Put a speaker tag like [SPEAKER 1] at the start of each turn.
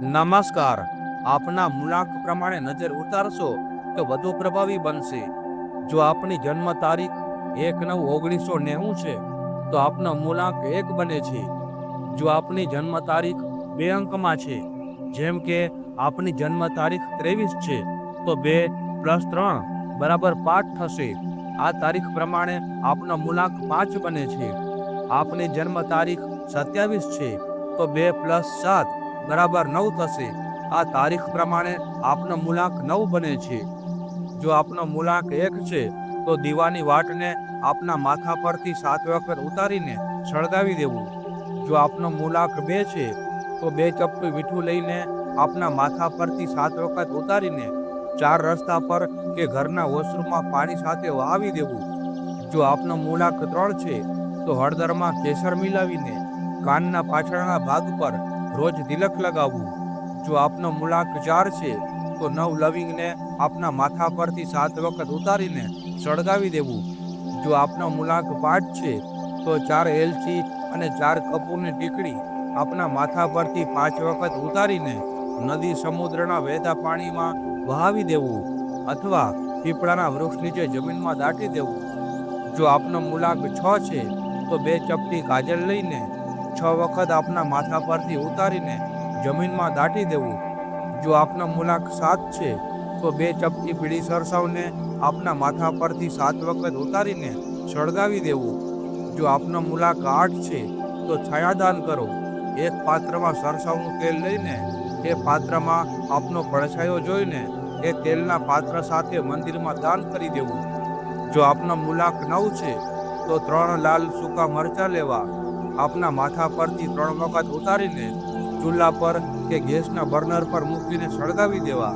[SPEAKER 1] નમસ્કાર. આપના મૂળાંક પ્રમાણે નજર ઉતારશો તો વધુ પ્રભાવી બનશે. જો આપની જન્મ તારીખ 1/9/1990 છે તો આપનો મૂળાંક 1 બને છે. જો આપની જન્મ તારીખ 2 અંકમાં છે, જેમ કે આપની જન્મ તારીખ 23 છે, તો 2 + 3 = 5 થશે. આ તારીખ પ્રમાણે આપનો મૂળાંક 5 બને છે. આપની જન્મ તારીખ 27 છે તો 2 + 7 = 9 થશે. આ તારીખ પ્રમાણે આપનો મૂળાંક 9 બને છે. જો આપનો મૂળાંક 1 છે તો દીવાની વાટને આપના માથા પરથી 7 વખત ઉતારીને સળગાવી દેવું. જો આપનો મૂળાંક 2 છે તો 2 ચપટી મીઠું લઈને આપના માથા પરથી 7 વખત ઉતારીને 4 રસ્તા પર કે ઘરના વોશરૂમમાં પાણી સાથે વહાવી દેવું. જો આપનો મૂળાંક 3 છે તો હળદરમાં કેસર મિલાવીને કાનના પાછળના ભાગ પર રોજ તિલક લગાવવું. જો આપનો મૂળાંક 4 છે તો 9 લવિંગને આપના માથા પરથી 7 વખત ઉતારીને સળગાવી દેવું. જો આપનો મૂળાંક 5 છે તો 4 એલચી અને 4 કપૂરની ટીકડી આપના માથા પરથી 5 વખત ઉતારીને નદી સમુદ્રના વહેતા પાણીમાં વહાવી દેવું અથવા પીપળાના વૃક્ષ નીચે જમીનમાં દાટી દેવું. જો આપનો મૂળાંક 6 છે તો 2 ચપટી કાજલ લઈને 6 વખત આપના માથા પરથી ઉતારીને જમીનમાં દાટી દેવું. જો આપનો મૂળાંક 7 છે તો 2 ચપટી પીળી સરસવને આપના માથા પરથી 7 વખત ઉતારીને સળગાવી દેવું. જો આપનો મૂળાંક 8 છે તો છાયાદાન કરો. એક પાત્રમાં સરસવનું તેલ લઈને એ પાત્રમાં આપનો પડછાયો જોઈને એ તેલના પાત્ર સાથે મંદિરમાં દાન કરી દેવું. જો આપનો મૂળાંક 9 છે તો 3 લાલ સૂકા મરચાં લેવા, આપના માથા પરથી 3 વખત ઉતારીને ચૂલા પર કે ગેસના બર્નર પર મૂકીને સળગાવી દેવા.